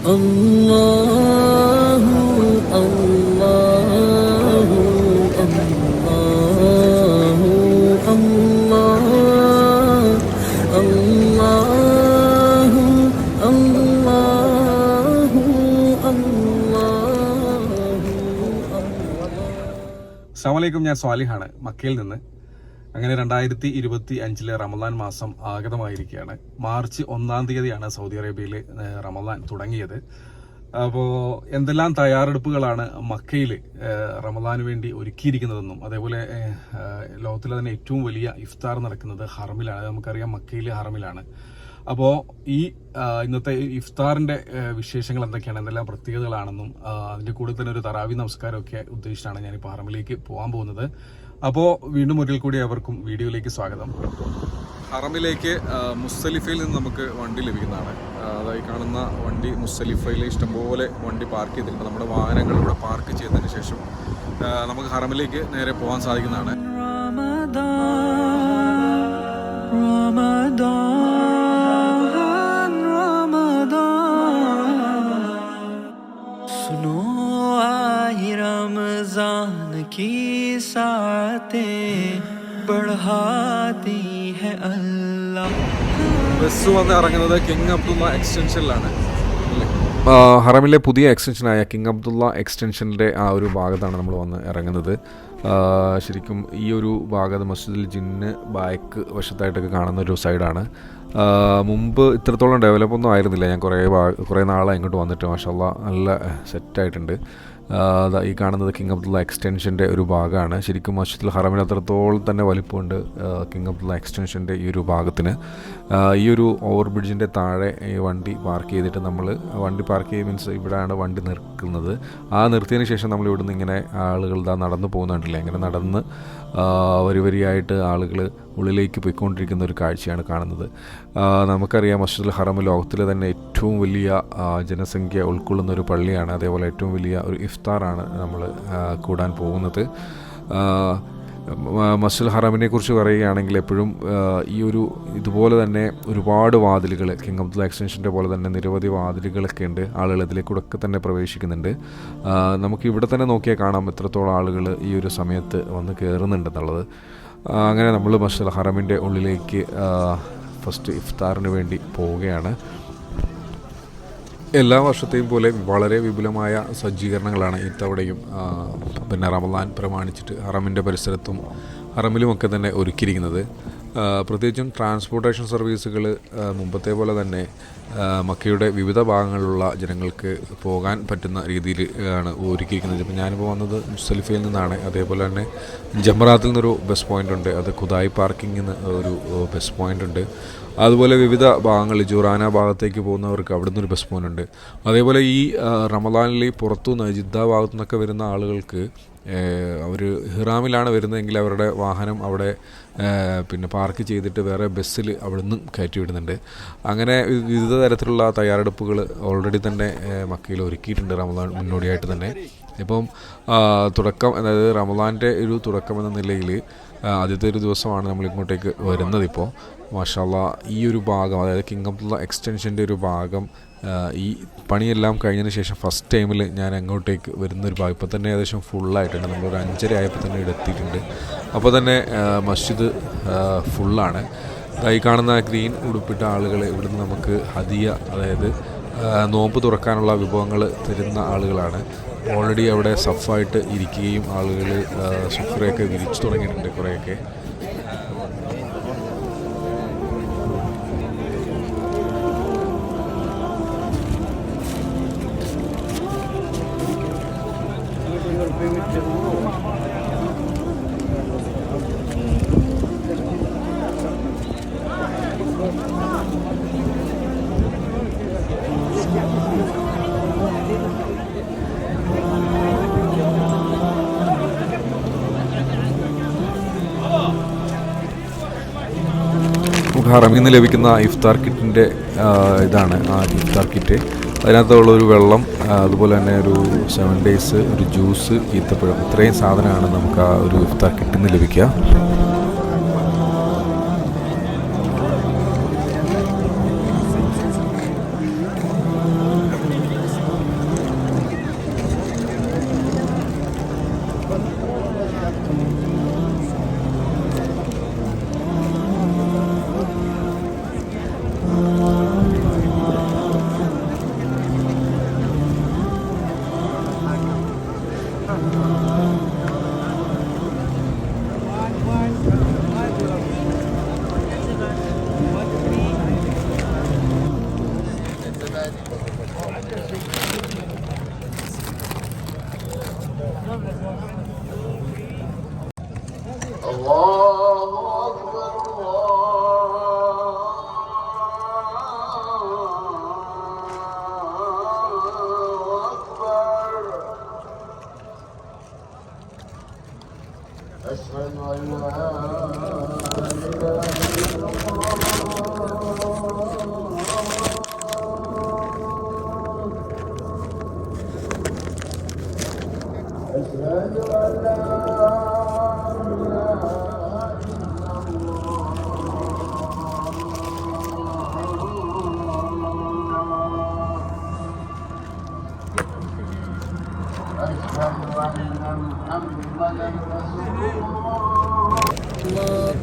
الله الله الله الله الله الله അസ്സലാമു ഞാൻ സ്വാലിഹാണ് മക്കയിൽ നിന്ന്. അങ്ങനെ 2025 റമദാൻ മാസം ആഗതമായിരിക്കുകയാണ്. മാർച്ച് 1 തീയതിയാണ് സൗദി അറേബ്യയിൽ റമദാൻ തുടങ്ങിയത്. അപ്പോൾ എന്തെല്ലാം തയ്യാറെടുപ്പുകളാണ് മക്കയിൽ റമദാന് വേണ്ടി ഒരുക്കിയിരിക്കുന്നതെന്നും അതേപോലെ ലോകത്തിലെ തന്നെ ഏറ്റവും വലിയ ഇഫ്താർ നടക്കുന്നത് ഹറമിലാണ്. നമുക്കറിയാം മക്കയിൽ ഹറമിലാണ്. അപ്പോൾ ഈ ഇന്നത്തെ ഇഫ്താറിന്റെ വിശേഷങ്ങൾ എന്തൊക്കെയാണ്, എന്തെല്ലാം പ്രത്യേകതകളാണെന്നും അതിന്റെ കൂടെ തന്നെ ഒരു തറാവി നമസ്കാരമൊക്കെ ഉദ്ദേശിച്ചാണ് ഞാനിപ്പോൾ ഹറമിലേക്ക് പോകാൻ പോകുന്നത്. അപ്പോൾ വീണ്ടും ഒരിക്കൽ കൂടി അവർക്കും വീഡിയോയിലേക്ക് സ്വാഗതം. ഹറമിലേക്ക് മുസ്ദലിഫയിൽ നിന്ന് നമുക്ക് വണ്ടി ലഭിക്കുന്നതാണ്. അതായി കാണുന്ന വണ്ടി മുസ്ദലിഫയിൽ ഇഷ്ടംപോലെ വണ്ടി പാർക്ക് ചെയ്തിട്ടുണ്ട്. നമ്മുടെ വാഹനങ്ങൾ ഇവിടെ പാർക്ക് ചെയ്തതിന് ശേഷം നമുക്ക് ഹറമിലേക്ക് നേരെ പോകാൻ സാധിക്കുന്നതാണ്. रमज़ान की सातें बढ़ाती है अल्लाह. ബസ് വന്ന് ഇറങ്ങുന്നത് കിങ് അബ്ദുള്ള എക്സ്റ്റൻഷനിലാണ്. ഹറമിലെ പുതിയ എക്സ്റ്റൻഷനായ കിങ് അബ്ദുള്ള എക്സ്റ്റൻഷൻ്റെ ആ ഒരു ഭാഗത്താണ് നമ്മൾ വന്ന് ഇറങ്ങുന്നത്. ശരിക്കും ഈ ഒരു ഭാഗത്ത് മസ്ജിദുൽ ജിന്ന് ബാക്ക് വശത്തായിട്ടൊക്കെ കാണുന്ന ഒരു സൈഡാണ്. മുമ്പ് ഇത്രത്തോളം ഡെവലപ്പൊന്നും ആയിരുന്നില്ല. ഞാൻ കുറേ നാളായി ഇങ്ങോട്ട് വന്നിട്ട് മാഷാല്ലാ നല്ല സെറ്റായിട്ടുണ്ട്. ഈ കാണുന്നത് കിങ് അബ്ദുള്ള എക്സ്റ്റൻഷൻ്റെ ഒരു ഭാഗമാണ്. ശരിക്കും മസ്ജിദുൽ ഹറമിന് അത്രത്തോളം തന്നെ വലിപ്പമുണ്ട് കിങ് അബ്ദുള്ള എക്സ്റ്റൻഷൻ്റെ ഈ ഒരു ഭാഗത്തിന്. ഈ ഒരു ഓവർ ബ്രിഡ്ജിൻ്റെ താഴെ ഈ വണ്ടി പാർക്ക് ചെയ്തിട്ട് വണ്ടി പാർക്ക് ചെയ്യുക മീൻസ് ഇവിടെയാണ് വണ്ടി നിർത്തുന്നത്. ആ നിർത്തിയതിന് ശേഷം നമ്മൾ ഇവിടുന്ന് ഇങ്ങനെ ആളുകൾ നടന്നു പോകുന്നുണ്ടല്ലേ, ഇങ്ങനെ നടന്ന് വരിയായിട്ട് ആളുകൾ ഉള്ളിലേക്ക് പോയിക്കൊണ്ടിരിക്കുന്ന ഒരു കാഴ്ചയാണ് കാണുന്നത്. നമുക്കറിയാം മസ്ജിദുൽ ഹറം ലോകത്തിലെ തന്നെ ഏറ്റവും വലിയ ജനസംഖ്യ ഉൾക്കൊള്ളുന്ന ഒരു പള്ളിയാണ്. അതേപോലെ ഏറ്റവും വലിയ ഒരു ഇഫ്താറാണ് നമ്മൾ കൂടാൻ പോകുന്നത്. മസ്ജിദുൽ ഹറമിനെ കുറിച്ച് പറയുകയാണെങ്കിൽ എപ്പോഴും ഈ ഒരു ഇതുപോലെ തന്നെ ഒരുപാട് വാതിലുകൾ കിങ് അബ്ദുള്ള എക്സ്റ്റൻഷൻ്റെ പോലെ തന്നെ നിരവധി വാതിലുകളൊക്കെ ഉണ്ട്. ആളുകൾ ഇതിലേക്കൂടൊക്കെ തന്നെ പ്രവേശിക്കുന്നുണ്ട്. നമുക്ക് ഇവിടെ തന്നെ നോക്കിയാൽ കാണാം എത്രത്തോളം ആളുകൾ ഈ ഒരു സമയത്ത് വന്ന് കയറുന്നുണ്ടെന്നുള്ളത്. അങ്ങനെ നമ്മൾ മസ്ജിദുൽ ഹറമിൻ്റെ ഉള്ളിലേക്ക് ഫസ്റ്റ് ഇഫ്താറിന് വേണ്ടി പോവുകയാണ്. എല്ലാ വർഷത്തെയും പോലെ വളരെ വിപുലമായ സജ്ജീകരണങ്ങളാണ് ഇത്തവണയും പിന്നെ റമദാൻ പ്രമാണിച്ചിട്ട് ഹറമിൻ്റെ പരിസരത്തും ഹറമിലുമൊക്കെ തന്നെ ഒരുക്കിയിരിക്കുന്നത്. പ്രത്യേകിച്ചും ട്രാൻസ്പോർട്ടേഷൻ സർവീസുകൾ മുമ്പത്തെ പോലെ തന്നെ മക്കയുടെ വിവിധ ഭാഗങ്ങളിലുള്ള ജനങ്ങൾക്ക് പോകാൻ പറ്റുന്ന രീതിയിൽ ആണ് ഒരുക്കിയിരിക്കുന്നത്. ഇപ്പോൾ ഞാനിപ്പോൾ വന്നത് മുസ്ദലിഫയിൽ നിന്നാണ്. അതേപോലെ തന്നെ ജംറാത്തിൽ നിന്നൊരു ബസ് പോയിൻ്റ് ഉണ്ട്. അത് ഖുദായി പാർക്കിങ്ങിൽ നിന്ന് ഒരു ബസ് പോയിൻ്റ് ഉണ്ട്. അതുപോലെ വിവിധ ഭാഗങ്ങളിൽ ജുറാന ഭാഗത്തേക്ക് പോകുന്നവർക്ക് അവിടെ നിന്നൊരു ബസ് പോയിൻ്റ് ഉണ്ട്. അതേപോലെ ഈ റമദാനിൽ പുറത്തുനിന്ന് ജിദ്ദ ഭാഗത്തു നിന്നൊക്കെ വരുന്ന ആളുകൾക്ക് അവർ ഹിറാമിലാണ് വരുന്നതെങ്കിൽ അവരുടെ വാഹനം അവിടെ പിന്നെ പാർക്ക് ചെയ്തിട്ട് വേറെ ബസ്സിൽ അവിടെ നിന്നും കയറ്റി വിടുന്നുണ്ട്. അങ്ങനെ വിവിധ തരത്തിലുള്ള തയ്യാറെടുപ്പുകൾ ഓൾറെഡി തന്നെ മക്കയിൽ ഒരുക്കിയിട്ടുണ്ട് റമദാൻ മുന്നോടിയായിട്ട് തന്നെ. ഇപ്പം തുടക്കം, അതായത് റമദാൻ്റെ ഒരു തുടക്കം എന്ന നിലയിൽ ആദ്യത്തെ ഒരു ദിവസമാണ് നമ്മൾ ഇങ്ങോട്ടേക്ക് വരുന്നത്. ഇപ്പോൾ മാഷാല്ലാ ഈ ഒരു ഭാഗം, അതായത് കിങ് അബ്ദുള്ള എക്സ്റ്റൻഷൻ്റെ ഒരു ഭാഗം ഈ പണിയെല്ലാം കഴിഞ്ഞതിന് ശേഷം ഫസ്റ്റ് ടൈമിൽ ഞാൻ അങ്ങോട്ടേക്ക് വരുന്നൊരു ഭാഗം ഇപ്പോൾ തന്നെ ഏകദേശം ഫുള്ളായിട്ടുണ്ട്. നമ്മളൊരു 5:30 ആയപ്പോൾ തന്നെ ഇവിടെ എത്തിയിട്ടുണ്ട്. അപ്പോൾ തന്നെ മസ്ജിദ് ഫുള്ളാണ്. ഈ കാണുന്ന ഗ്രീൻ ഉടുപ്പിട്ട ആളുകൾ ഇവിടുന്ന് നമുക്ക് ഹദിയ, അതായത് നോമ്പ് തുറക്കാനുള്ള വിഭവങ്ങൾ തരുന്ന ആളുകളാണ്. ഓൾറെഡി അവിടെ സഫായിട്ട് ഇരിക്കുകയും ആളുകൾ സുഫ്രയൊക്കെ വിരിച്ചു തുടങ്ങിയിട്ടുണ്ട് കുറേയൊക്കെ. ഹറമിൽ നിന്ന് ലഭിക്കുന്ന ഇഫ്താർ കിറ്റിൻ്റെ ഇതാണ് ആ ഇഫ്താർ കിറ്റ്. അതിനകത്തുള്ളൊരു വെള്ളം, അതുപോലെ തന്നെ ഒരു 7 days, ഒരു ജ്യൂസ്, ഈത്തപ്പഴം, ഇത്രയും സാധനമാണ് നമുക്ക് ആ ഒരു ഇഫ്താർ കിറ്റിൽ നിന്ന് ലഭിക്കുക. أشهد أن لا إله إلا الله أشهد أن لا إله إلا الله أشهد أن محمدا رسول الله الله